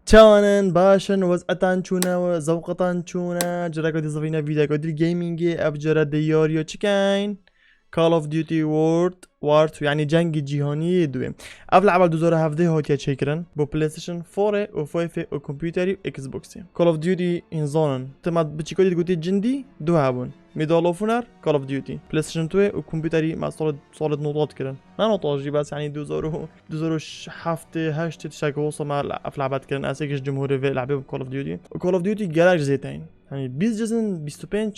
چانن باشن وضعتان چونه و ذوقتان چونه جرا کدی زفینا ویدیو کدی گیمینگ افجرا دیاریو چکین Call of Duty World War 2 يعني جنگ جهانی دوم اف لعبه 2017 هاتیا چیکرن با پلی استیشن 4 و 5 و کامپیوتری و ایکس بوکس Call of Duty انزانن تمات بچیکودی گوتی جندی دو هبون ميدال اوف اونر Call of Duty بلاي ستيشن 2 و كمبيوتري مع صالة نوطات كرن ما نوطاجي بس يعني 2007 8 تشاك وصل مع في لعبات كرن اسيكش جمهوري في لعبه Call of Duty و Call of Duty جالاج زيتين يعني 20 جزن 25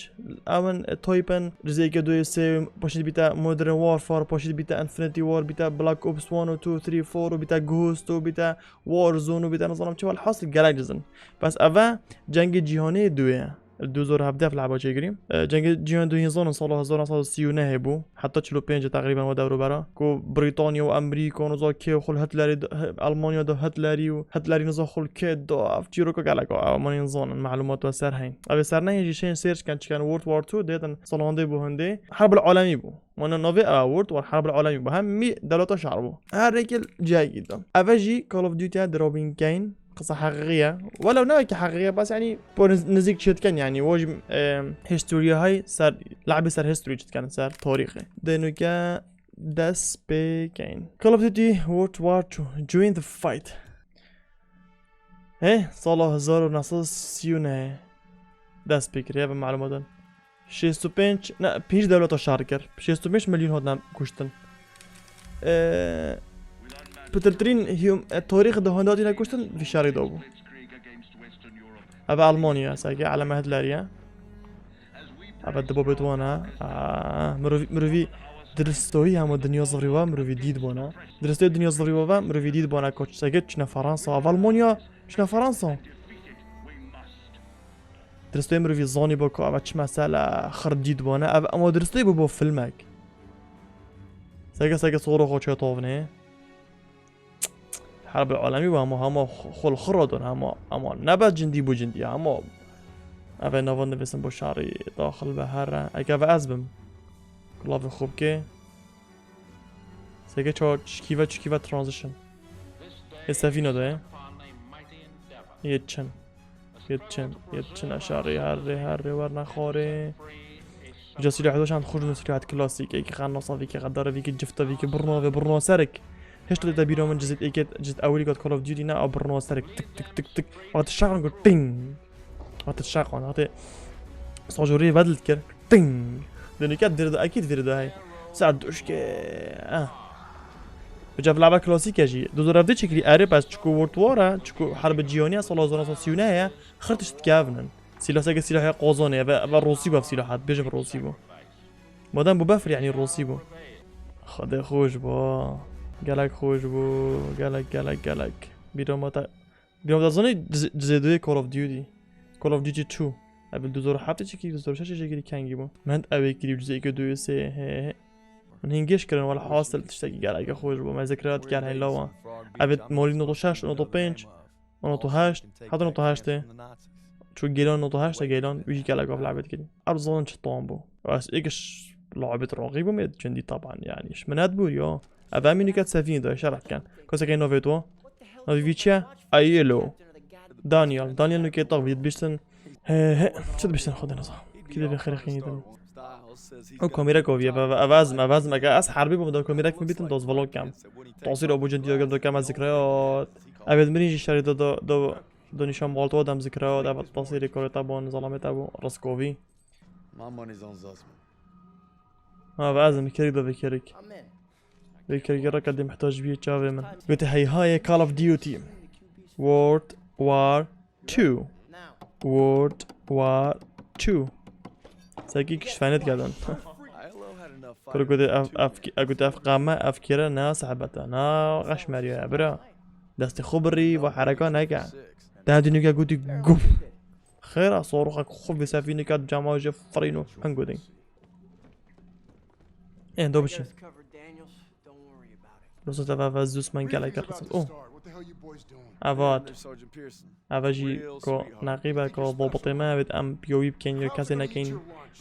اون تايبن جزء كدو سي باشيد بيتا مودرن وارفار باشيد بيتا انفينيتي وار بيتا بلاك اوبس 1 و 2 3 4 وبيتا جوست وبيتا وار زون وبيتا نظام شو الحاصل جالاج جزن بس افا جنگ جهانی دوه 2017 في لعبه چیکریم جنگ جهان 2000 سال 1939 بو حتی 45 تقریبا و دورو برا کو بریتانیا و امریکا و نزا که خل هتلری المانیا دو هتلری و هتلری نزا خل که دو افتیرو که گلک المانیا نزان معلومات و سر هین ابي سرنا يجي شين سيرش كان وورد وار 2 ديتن صلوندي بو هندي حرب العالمي بو وانا نوفي وورد والحرب العالمي بو هم 100 دولار شعر بو هر رجل جاي جدا افجي كول اوف ديوتي دروبين كاين قصة حقيقية ولو نوعك حقيقية بس يعني نزيك شد كان يعني واجب هيستوريا هاي صار لعبة صار هيستوري شد كان صار تاريخي دينوكا داس بي كاين Call of Duty World War 2 join the fight ايه صالة 1939 داس بي كريا بمعلومات 65 نا بيش دولة شاركر 65 مليون هدنا كشتن بترترين هيوم التاريخ ده هنداتي نكوشتن في شاري دوبو هذا ألمانيا ساقي على ما هتلاريا هذا دبوبت وانا مروفي درستوي هم الدنيا صغيرة مروفي ديد بونا درستوي الدنيا صغيرة مروفي ديد بونا كوتش ساقي شنا فرنسا في ألمانيا شنا فرنسا درستوي مروفي زاني بوكو أبا تش مسألة خرد ديد بونا أما درستوي ببو فيلمك ساقي صورو خوشي طوفني الحرب العالمي وهم خل خردن اما نبات جندي بو جندي اما اوه نوان نویسم با شعری داخل به هر اگه و ازبم کلاف خوب که سگه چکیوه ترانزیشن استفینه ده یه چن اشاری هر ور نخوره جا سلاح دوش عند خرج من سلاحات كلاسيك ايكي خانوصا فيكي غدارة فيكي جفتا فيكي برنو سرك هشت ده بيرو من جزء ايكيت جزء اولي قد كول اوف ديوتي نا او برنو سرك تك تك تك تك وقت الشغل نقول تينج وقت الشغل وقت صاجوري بدلت كر تينج لانه كاد دير ده اكيد دير ده هاي ساعد دوش كي بجا في لعبة كلاسيك اجي دوزو رفدي شكلي اري بس چكو وورد وارا چكو حرب جيهانية سال 1939 خرطش تكافنن سلاح ساقي سلاح قوزانه و روسي بو سلاحات بيجي بالروسي بو مادام بو بفر يعني الروسي بو خدا خوش بو گلک خوش بو گلک بیرام تا زنی جزیدوی Call of Duty 2 اول 2007 چکی 2006 چکی کنگی بو من اوی کلی جزئی که 2 3 من هنگش کردن ولی حاصل تشتکی گلک خوش بو من ذکرات کردن هی لاوا اول مالی نوتو 6 نوتو 5 نوتو 8 حتی نوتو 8 چون گیلان نوتو 8 گیلان ویجی گلک اف لعبت کردی ارزان چطام بو بس ایکش لعبت راقی بو مید جندی طبعا يعني ايش منات بو یا اول منی که سفینه داشت شرح کن کسی که نوی تو نوی چیه ایلو دانیال نوکی طاق بید بیشتن چه بیشتن خود نزا کلی بخیر خیلیدن او کامیرا کویه و اوازم اگه از حربی بودم کامیرا که میبیتم داز ولاگ کم تاثیر ابو جندی اگر دو کم از ذکریات اول منی شری دو نشان بالت آدم ذکریات اول تاثیر کار تابون ظلمت ابو راسکووی اوازم کری دو بکریک بيكرر قد محتاج بيه جافي من قلت هاي Call of Duty World War 2 ساقي كشفانت قادن قلت قامة أفكيرا نا صحبتا نا غش مريا برا دستي خبري وحركة ناقع ده دينيكا قلت قف خير صاروخك خف بسفينة كاد جماجة فرينو هنقودين ايه دو بشي رصد أفا زوس من قلق الرصد أوه أفاد أفاجي كو نقيبه كو ضابطي ما بد أم بيوي بكين يو كازي نكين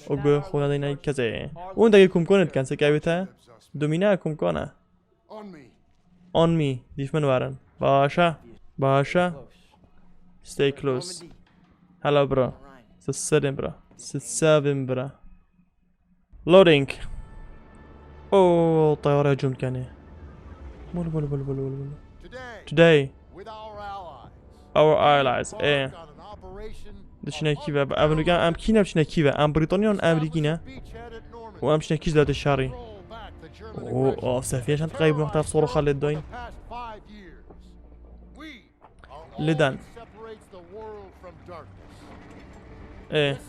أقو خونا دينا كازي وين داقي كمكونت كان سكاويتها دومينا كمكونه on me ديف من وارن باشا stay close. هلا برا 67 برا 67 برا loading. اوه طيارة هجوم كاني. بول today our allies ايه دشنا كيفا امريكا ام كينا بشنا كيفا ام بريطانيا ام امريكينا وام شنا كيش دات الشاري اوه سفينة عشان تقريب نقطة في صوره خالد دوين لدان ايه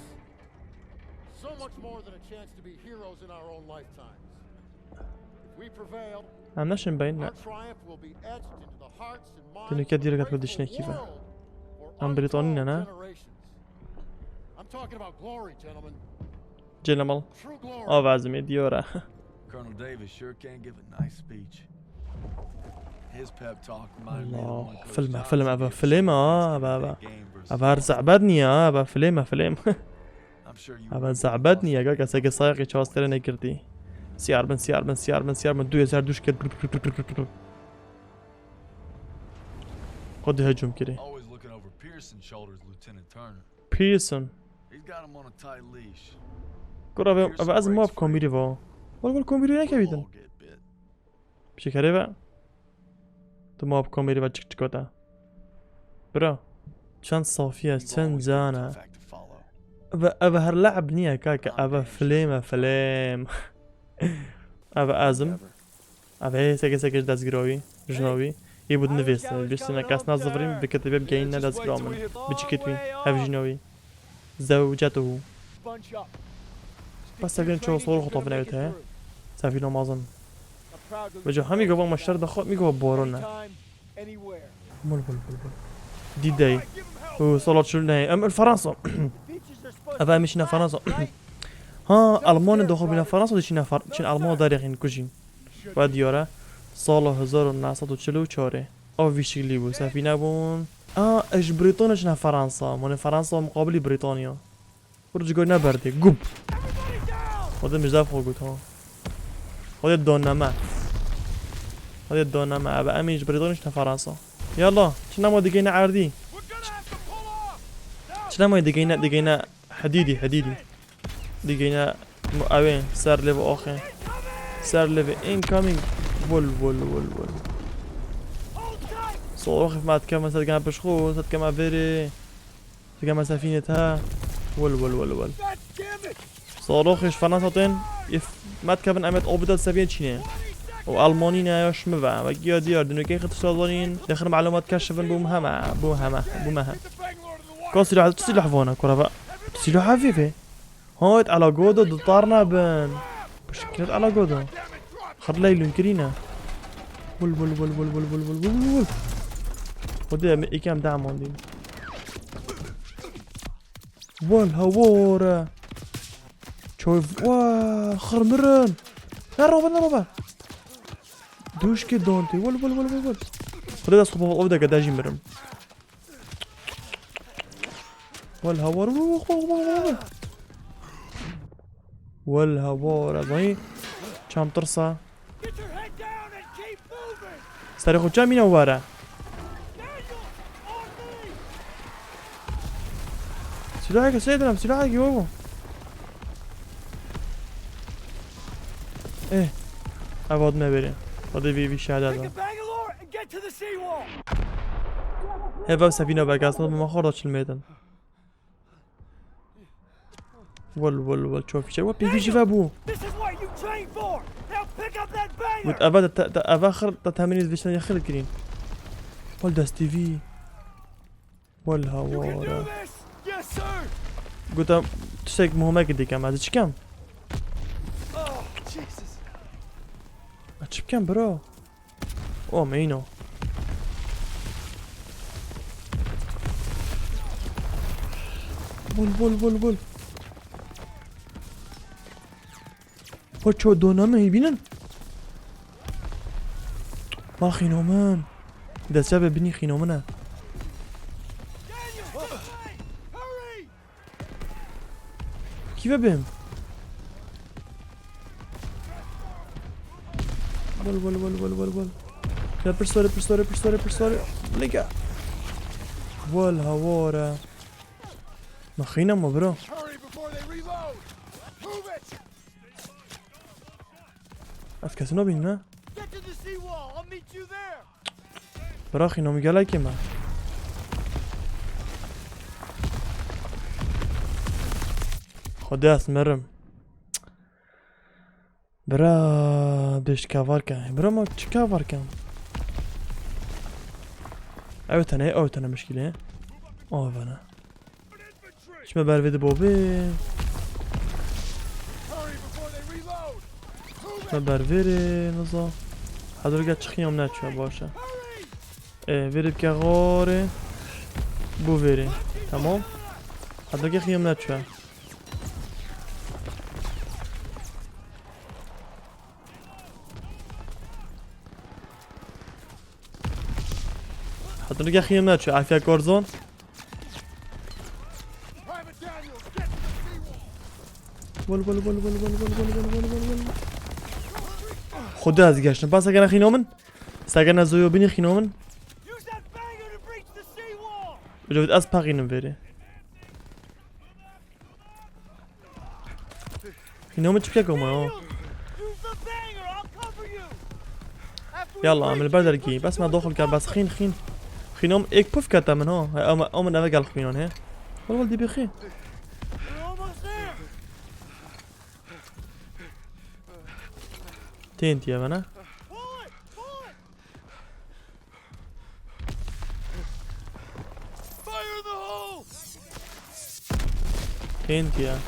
عم ناش مبين لا تنو كدير كتبدي شنا كيفا ام بريطانيا انا جنمال بعزمي ديورا الله فيلم ابا فيلم ابا زعبدني ابا فيلم ابا زعبدني يا قاقا ساقي صايقي تشاسترنا كردي سيار من 2000 دوش كد خد هجوم كده بيرسون كرة ابا ازم ما بكوميدي فا والله كوميدي نكبيدن بشكل بقى تو ما بكوميدي با تشك تشكوتا برا چند صافية چند زانه ابا هر لعب نية كاكا ابا فليم ابا ازم ابا هي ساكي دازگروي جنوي يبود نفيس بيشتنا كاس نازفرين بكتبه بجاينا دازگرامن بچكتوي هف جنوي زوجته بس سفينة شو صور خطوة ناويتها سفينة مازن بجو همي قبل ما اشتر دخل ميقوا بورونا بول دي داي وصلت شو لنا ام فرنسا ابا مشينا فرنسا ها المان داخل بنا فرنسا دشينا چين المان داريخين كوجين بعد يورا سال 1944 او ويشيلي بو سفينة بون اش بريطانيا شنا فرنسا من فرنسا مقابل بريطانيا ورجعوا نبردي قب هذا مش دافع قلت ها هذا الدونما ابا اميج بريطانيا شنا فرنسا يلا شنا ما دقينا عردي شنا ما دقينا حديدي دقينا اوين سار ليف اخر سار ليف انكامينج بول صوروخ ما تكمل تلقى بشخو تلقى فيري تلقى سفينتها ول صاروخش فرنساتين ما تكمل امت اوبدال سفينة چينه والماني نايش مبا وگیا دیار دنو که خط سازانین داخل معلومات کشفن بو مها كاسي سلاح فانا كرافا سلاح عفيفه هايت على جودو دطارنا بن بشكلت على جودو خد ليلون كرينا ول وده ايكام دعم عندي والهوورة شوف واه خرمرن نروبا دوش كي دونتي ول خلينا نسخب اوبدا قداجي مرم والهوورة زي كم ترسى ساري كم ينورة سلاحك يا سيدنا سلاحك يا بابا ايه ابعد ما بري هذا في شهادة هي باب سفينة باقاس ما خرجت الميدان ول شوف شو بيجي فابو وتأبد أباخر تتهمني فيش يخرج كريم والداس تي في والهوارة قلت تشيك مهمة كدي كم هذا كم هاتش بكم برو اوه مينو بول وچو دونامه يبينن ما خينومان ده سبب بني خينومنا كيف بهم بول لا برسوري ليكا والهوارة مخينا ما برا أفكاسنا بينا برا خينا ميقالا كيما خدا اسمرم برا بيش كافار كان برا ما تش كافار كان اوتنا مشكلة فانا شما برفيد بوبي شما برفيري نظام هذا قاعد تخيم ناتشوا باشا فيري بكغاري بو فيري تمام هذا قاعد خيم ناتشوا حتى نلقى خيمات شو عافية كارزان ول خدا از گشتن بس اگر خینامن ساگر نزویو بینی خینامن بجوید از پاقینم بره خینامن چی بکه ما يلا عمل بدركي بس ما داخل كان بس خين خينهم ايك بوف كتا من ها او انا قال خينون هي والله ولدي بخي تنت يا بنا تنت يا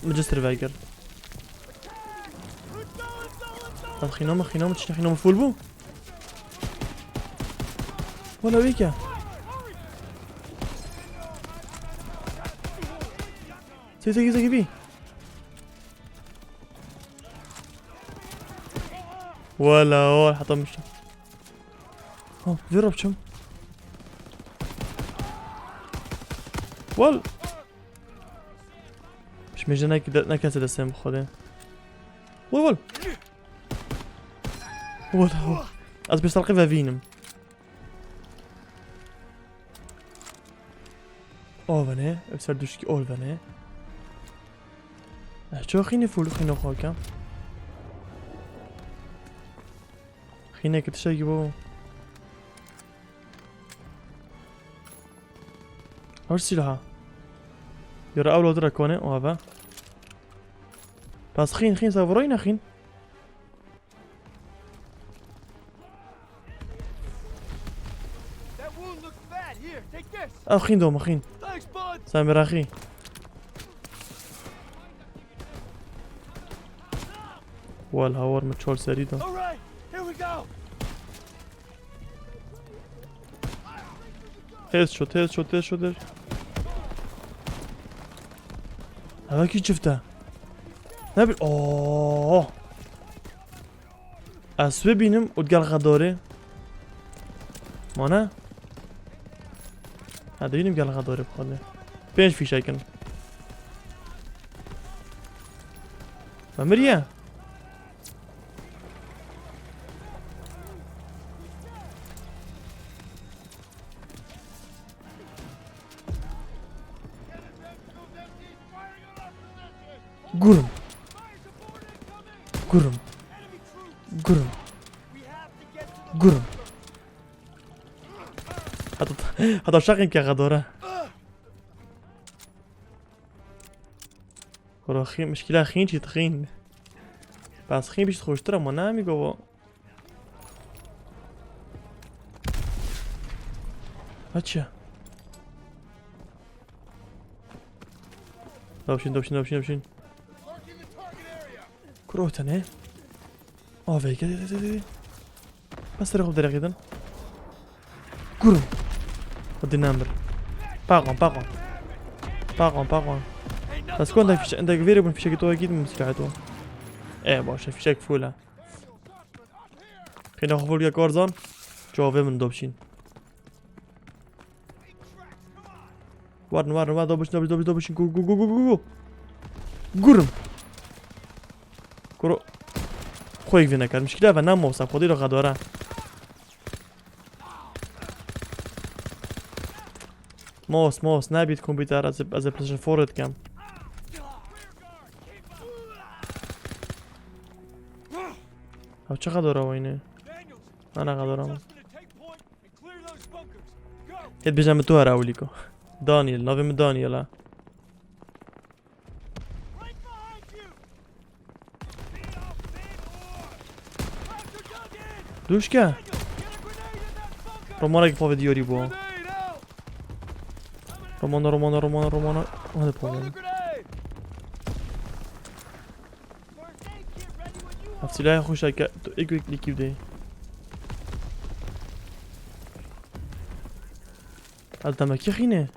مجستر فايقر خينهم تشنا خينهم فول بو ولا ويكا سيسي بي ولا حتى مش جرب شم مش مجانا كده نكاسة دسم خده ولا از بيسرقي فافينم اوفنه بسر دوشكي اولفنه شو خيني فول خينو خاكم خيني كتشاكي بو هرسي لها يرى اولو دراكونه اوفا بس خين سافروين خين خين دوم خين سامر اخي والهوار متشول سريدا هيز شوت هذا كي شفته نبي اسوي بينم وتقال غدوري مانا هذا بينم قال غدوري بخله بينش في شيء كان ممريا قرم هذا شاقين كغدورة ورا خين مشكلة خين شي تخين بس خين بيش تخوش ترى ما نامي جوا هاتشا دوبشين كروتن اه في كده بس رغب درقيدا قرم ودي نامر باقون بس كون عندك فيريبل في شكل اكيد مسلحته باشا في شك فوله خلينا ناخذ يا كارزان جوابه من دوبشين وارن دوبشين جو قرم كرو خويك فينا كان مشكلة فنام موصف خدي له غدوره ماوس نبید کامپیوتر از پلیستیشن 4 کم. او چقدر داره اینه؟ من نقدرم. هید بیجم تو هر اولی کو. دانیل ناویم دانیلا. دوش که؟ رومانا که پاوی دیاری بوا. رومانا. هذا پاوی. سلاح خوش که تو ایگو لیکی بده. الدمکی خینه.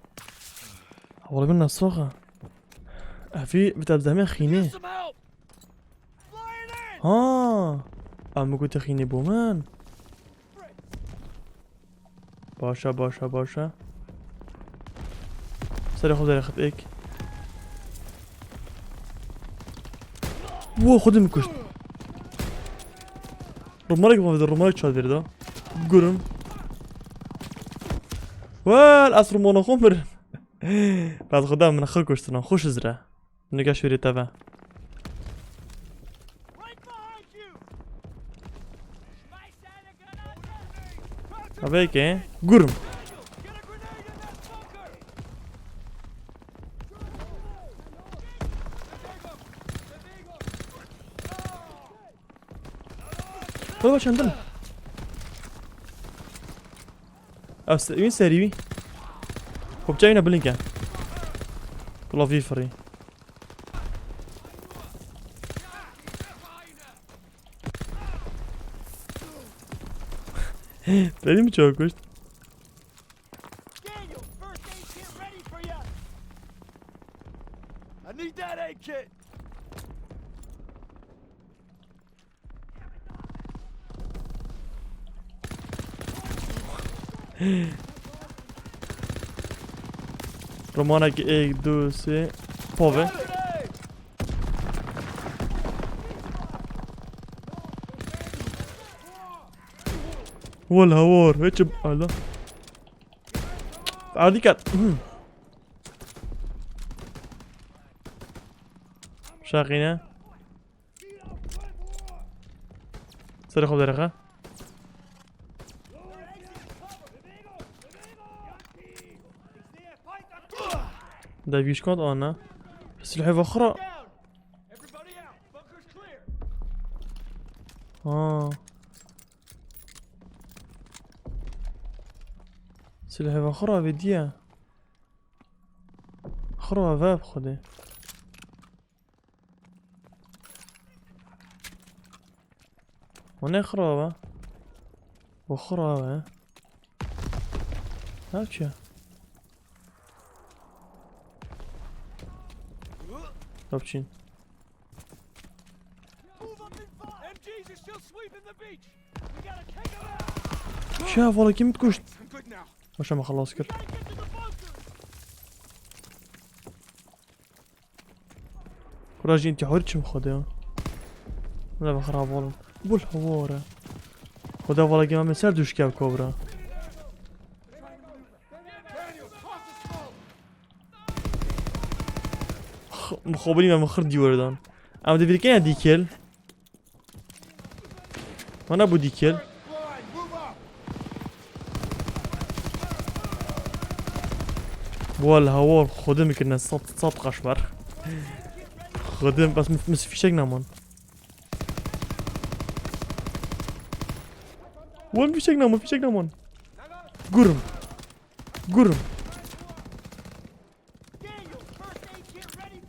والله من نسخه. افی بتبدأ خینه. ها. اما قلت خینه بومن. باشه. سر خود در خط ایک. واه خودم میکشت. رومارک چاد برده. گرم. وال اصر مونا خون برن. بعد خدا من خل کشتنم خوش زره. نگاش وری تبع. اوه که گرم. خدا چندن. این سریوی. خب جایی نبلین که. کلافی فری. بریم چه کشت. رومانا که 1 2 3 پاوه. والهوار هيك هلا عادي كات شاقينا سري خذ درقه ده بيش كود انا سلاح اخرى سلاح اخرى بديه اخرى باب خده ونخرى وخرى هاتشا Dobčin. شاف والله كيف تكوش ماشا ما خلاص كر راجي انت حورتش مخدها لا بخراب والله بول حواره خدا والله كيما من سر دوش كاب كوبرا مخابرين ما مخردي وردان اما دفير كاين ديكل وانا ابو ديكل والله هوار خدم كنا صوت قشمر خدم بس مس في شيء نمان وين في شيء نمان قرم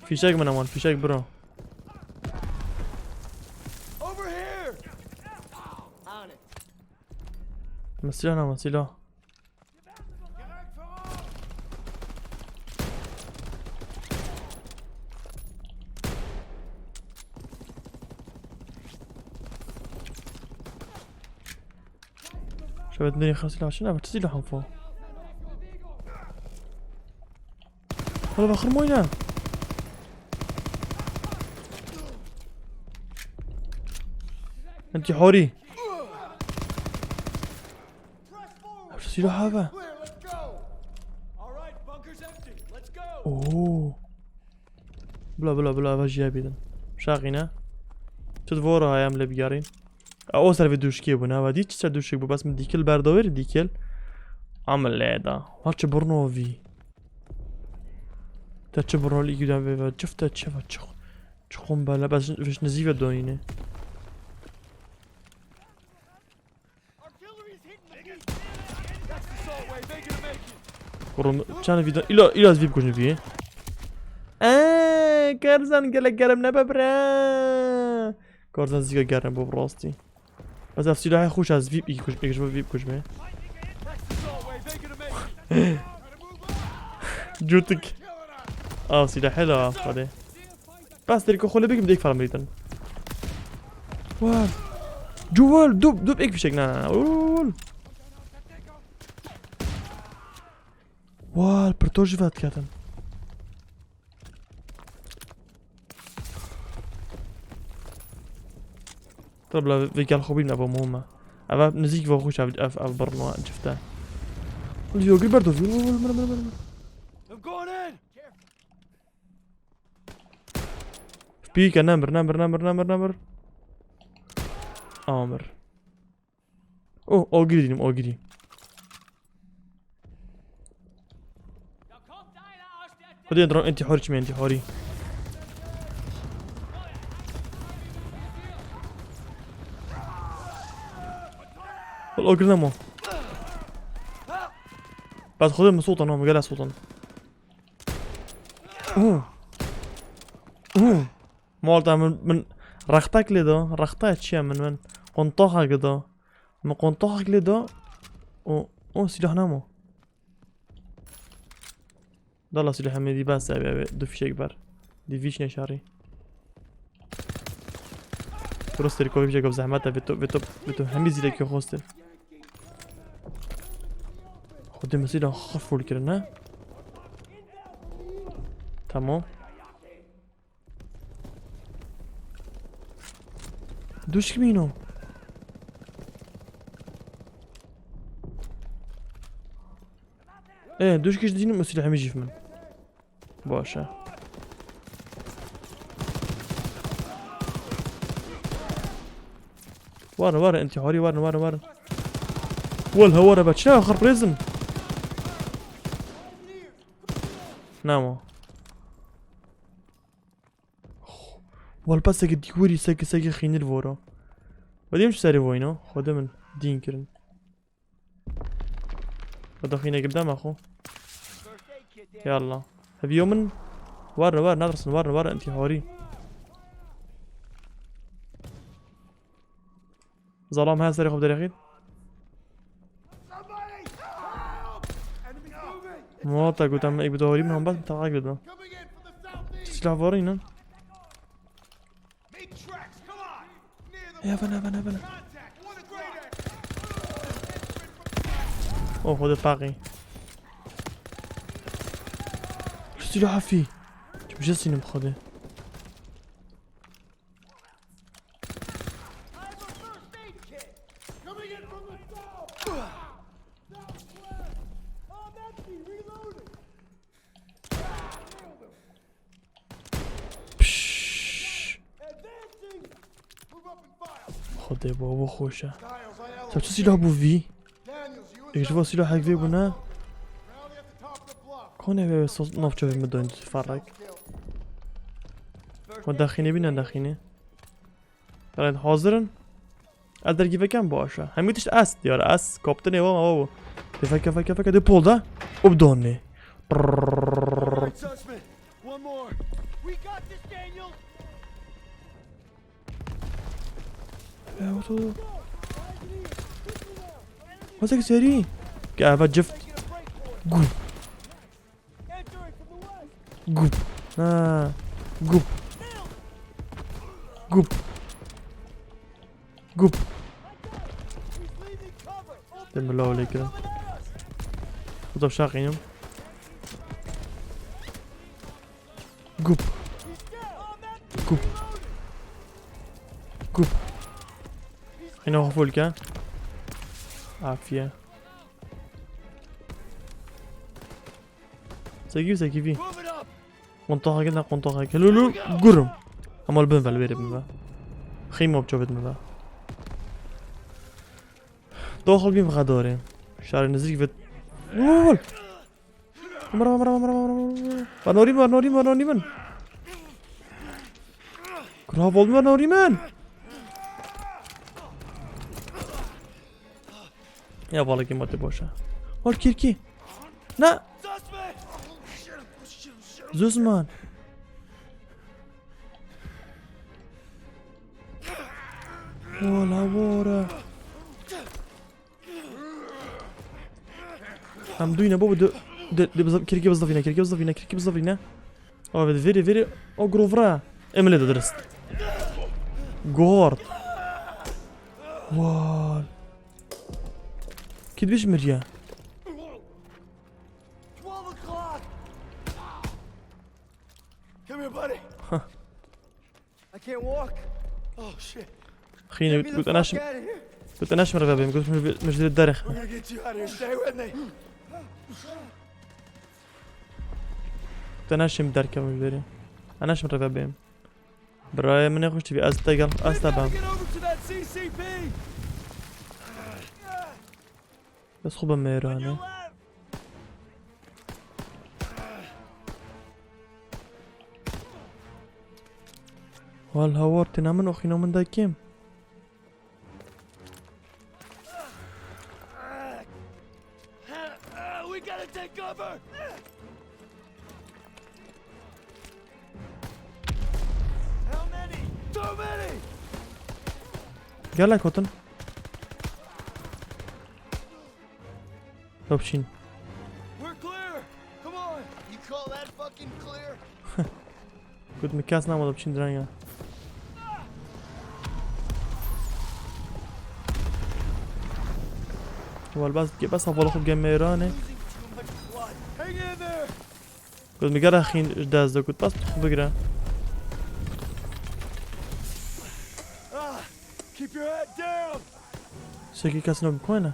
في شيء من امان في شيء برا مسيلة شباب الدنيا خلاص عشان انا بتسيل لحم فوق والله باخر موينه انت حوري شو سلاح هذا اوه بلا باجي بيدن شاغينا تدورا هاي عمله بيارين او سر في دوشكي بنا ودي تشتا دوشك بس من ديكل بردوير ديكل عمل لعدا هاتش برنوفي تاتش برنو لي قدام شفت تشفى تشخون بلا بس فيش نزيفه دونينه قرن كان فيديو الى فيب كوجن فيه كارزان قال لك قرب نببرا كارزان زيقا قرب براستي بس افسي له خوش از فيب يكش فيب كوجمه جوتك سيدا حلوه خده بس تركو خله بيك بديك فرميتن وال جوال دوب ايك بشك نا وال برتوج فات كاتن طب لا فيك الخوبين ابو مهمه ابا نزيك فوخوش اف برنو شفته اليو برضو بيك نمر امر او جريديم خدي درون انت حوري شمي انت حوري الاوجر نمو بس خذ من صوتا نوم قال صوتا مالتا من رختك لدا رختك شيء من قنطاحك لدا من قنطاحك لدا او سلاح نمو ضل سلاح مدي بس ابي دو فيش اكبر دي فيش نشاري بروستر كوفي بيجا بزحمتها بتو همي زيلك خوستر خد مسيرة خفول كرنا تمام دوش كمينو دوش كيش ديني مسيرة همي جيف من باشا ورا انتحاري ورا والها ورا باتشا اخر بريزن نامو والباس قد يوري ساقي خين الفورا بدي مش ساري فوينو خده من دين كرن بدا خينا قدام اخو يلا هبي يومن ورا نادرسن ورا انتحاري ظلام ها ساري خب دريخيد موتا قلت اما ايك بدوري منهم بس متعاق بدو سلاح فورينا يا بنا اوه خد الطاقي شو سلاح فيه مش جسيني بخده خده بابا خوشه طب چه سلاح بو في ايش سلاحك في بنا كونه صوت نوف شوفي مدون تتفرج وداخيني بينا داخيني ترى حاضرن ادر كيف كان باشا هميتش اس ديار اس كابتن بابا فكر دي بول ده وبدوني واسك سري قاعد جفت قوب قوب دم الله عليك كده وضب شاقينهم قوب خلينا نوقفوا كان عافية ساقي في قنطاها كده قنطاها كلولو قرم اما البن بالبيري بمبا خيمة بجوبت مبا داخل بيم غداري شعر نزيك فيت وول مرة ونوري من كرها فولد ونوري من يا بالك ما تبوشا هول كيركي لا زوزمان ولا ورا هم دوينا بابا بالضبط كيركي بالضبط هنا اه فيري او جروفرا املي درست جورد وال كيد بيش مريا خينا قلت انا اشمر بابي قلت مش ذي الدرخ انا اشم دركه مبري انا اشمر بابي براي من يخش في استقل استبام بس خوبه ميرانه والهوار تنامن اخينا من دايكيم يلا كوتن اوبشن قلت مكاس نعمل اوبشن درانيا بس اول خوب جيم ميرانه قلت مقرا خين اجداز قلت بس خوب بقرا شكي كاسنو بكوينه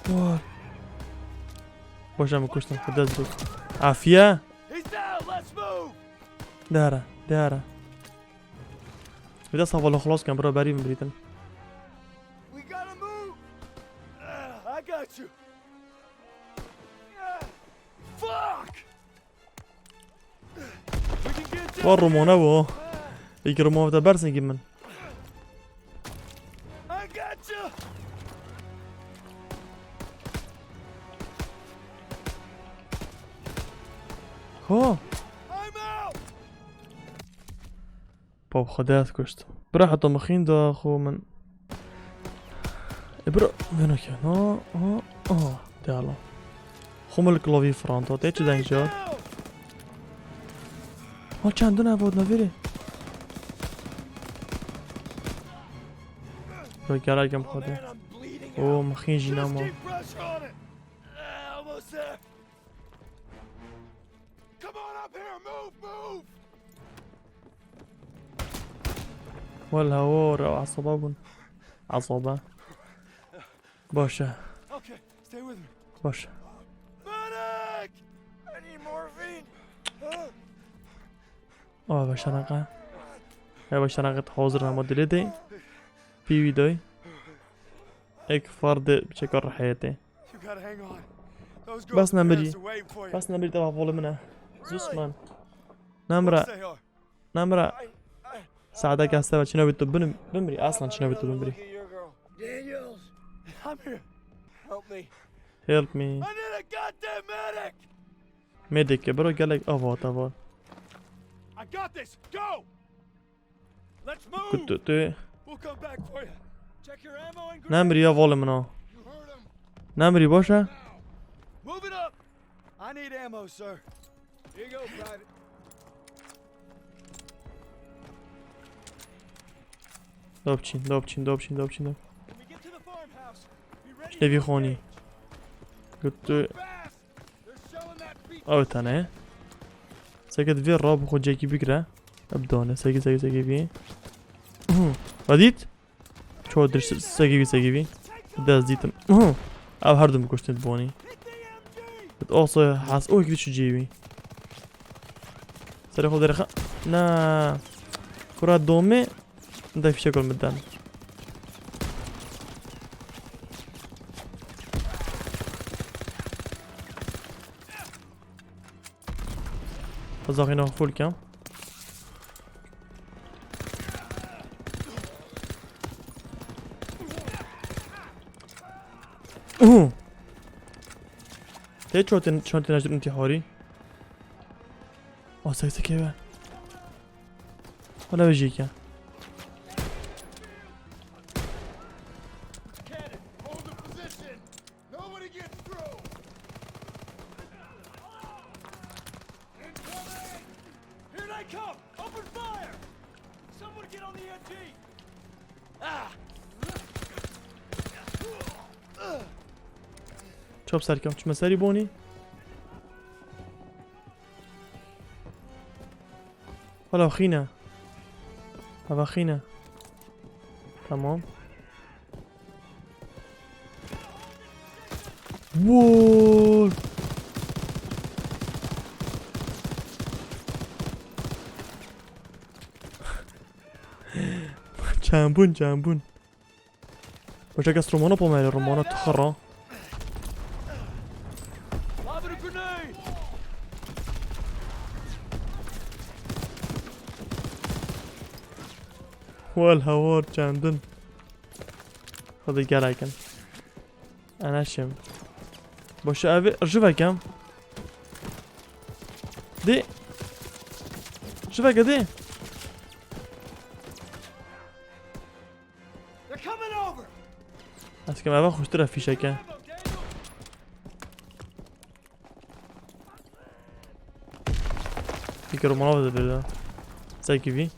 واه باش عم كشتم خداز دوك عافية دارا بدأ صافا لو خلاص كان برا باري من بريتن والرمونة بو يكرموه بدا برسن جمن هو باب خدات كشت برا حتى مخين دا خو من برا وينو كان تعالوا خو ملك لوفي فرانتو تيجي دانك جاد ما چندونه بود نبیری رو گرگم خوده او مخین جینم ها والهوا رو عصبا بون عصبا باشه باشناقه یا باشناقه حاضر نما دلیده في ويدوي هيك فرد بشكل حياتي بس نمري تبع فول منه زوسمان نمرة ساعدك هسه شنو بتو بمري اصلا شنو بتو بمري help me medic يا برو قالك افوت كنت نمري يا فول منه نمري باشا دوبچین شنوی خونی قلت او تانه ساكت في الراب خود جاكي بيقرا ابدونه ساكي بي وديت شو درش ساكي بي داز ديتم او هردم كشتت بوني بتقاصي حاس اوه كده شو جيبي سري خود رخا نا كرات دومي ده في شكل مدان فزاقينا فول كام اوه ليه شلون تنجد انتحاري؟ اوه سكتة كيف ولا بيجيك شو بسالكم شو مساري بوني ولا اخينا هذا اخينا تمام ووو جامبون وش قص رومانو بومالي رومانو تخرى والهوار جامدن خذي قرايكن انا شم باش ابي ارجوها كم دي شوفها كده بس كمان باخذ اشتري في شكل فكروا مناظر بالله زي كيفي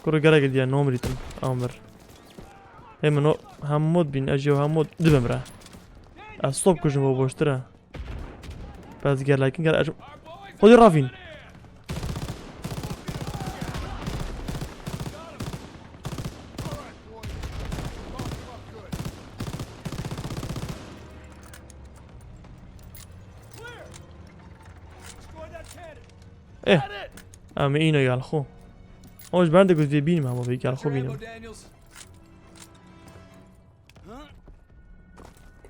كورو قرايك ديال نومريتم امر هي منو همود بين اجي وهمود دبمره استوب كوجن بو بوشتره بس قال لكن قال اجو خذي رافين ايه امينو يا الخو اوش برنده قلت في بيني ما بيك يا الخو بيني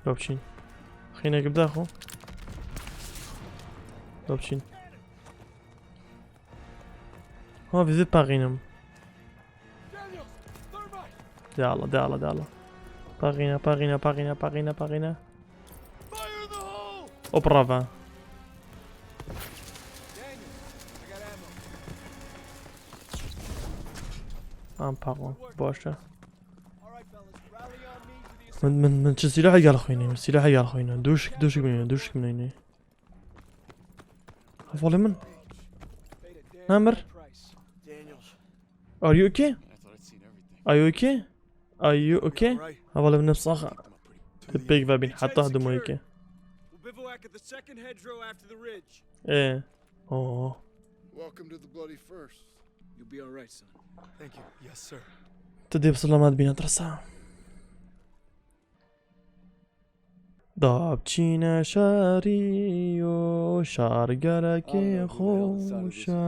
لوبشين خلينا قبل اخو لوبشين ها في زيت باغينم ديالا باغينا او برافا باغون باشه من چه سلاحی قال خوینه سلاحی قال خوینه دوش منینه حفاظ من نمر Are you okay حفاظ من نفس آخر تبيك فابين حتى هدمو هيك ايه اوه تدي بسلامات بينا ترسا دابچینە شاری و شارگەرەکی خۆشە